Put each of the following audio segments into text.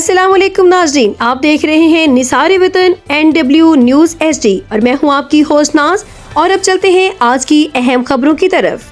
अस्सलाम वालेकुम नाज़रीन, आप देख रहे हैं निसार वतन NW न्यूज़ HD और मैं हूं आपकी होस्ट नाज। और अब चलते हैं आज की अहम खबरों की तरफ।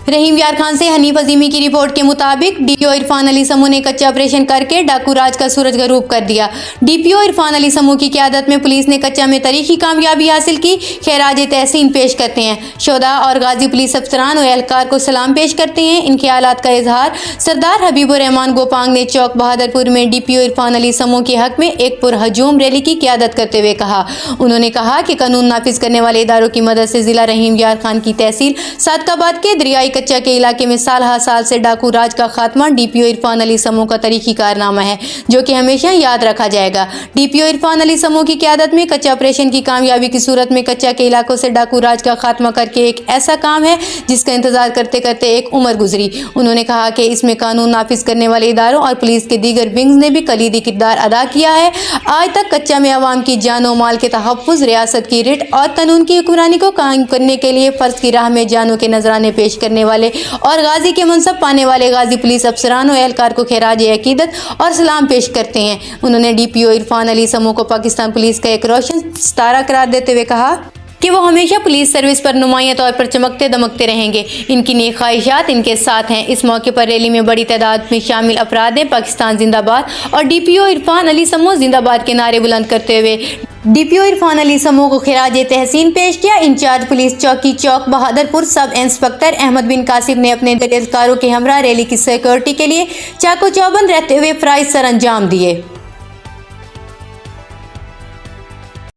रहीम यार खान से हनीफ अजीमी की रिपोर्ट के मुताबिक डीपीओ इरफान अली समूह ने कच्चा ऑपरेशन करके डाकू राज का सूरज गरूब कर दिया। डीपीओ इरफान अली समूह की क़यादत में पुलिस ने कच्चा में तारीखी कामयाबी हासिल की। खैराज तहसीन पेश करते हैं। शोधा और गाजी पुलिस अफसरान और एहलकार को सलाम पेश करते हैं। इन ख्यालात का इजहार सरदार हबीबुर रहमान गोपांग ने चौक बहादुरपुर में डीपीओ इरफान अली समूह के हक में एक पुरहजूम रैली की क़यादत करते हुए कहा। उन्होंने कहा कि कानून नाफिज करने वाले इदारों की मदद से जिला रहीम यार खान की तहसील सादकाबाद के दरियाई कच्चा के इलाके में साल हर साल से डाकू राज का खात्मा डीपीओ इरफान अली समूह का तारीखी कारनामा है, जो कि हमेशा याद रखा जाएगा। डीपीओ इरफान अली समूह की क़यादत में कच्चा ऑपरेशन की कामयाबी की सूरत में कच्चा के इलाकों से डाकू राज का खात्मा करके एक ऐसा काम है जिसका इंतजार करते करते एक उम्र गुजरी। उन्होंने कहा कि इसमें कानून नाफिज करने वाले इदारों और पुलिस के दीगर विंग्स ने भी कलीदी किरदार अदा किया है। आज तक कच्चा में अवाम की जान और माल के तहफ़्फ़ुज़, रियासत की रिट और कानून की हुक्मरानी को कायम करने के लिए फ़र्ज की राह में जानों के नजराने पेश करने वाले और गाजी के मनसब पाने वाले गाजी पुलिस अफसरान और एहलकार को खैराज अकीदत और सलाम पेश करते हैं। उन्होंने डीपीओ इरफान अली समूह को पाकिस्तान पुलिस का एक रोशन सितारा करार देते हुए कहा कि वो हमेशा पुलिस सर्विस पर नुमायां तौर पर चमकते दमकते रहेंगे। इनकी नेक ख्वाहिशात इनके साथ हैं। इस मौके पर रैली में बड़ी तादाद में शामिल अफराद ने पाकिस्तान जिंदाबाद और डीपीओ इरफान अली समूह जिंदाबाद के नारे बुलंद करते हुए डीपीओ इरफान अली समूह को खिराज तहसीन पेश किया। इंचार्ज पुलिस चौकी चौक बहादुरपुर सब इंस्पेक्टर अहमद बिन कासिम ने अपने एहलकारों के हमरा रैली की सिक्योरिटी के लिए चाको चौबंद रहते हुए फराइज सर अंजाम दिए।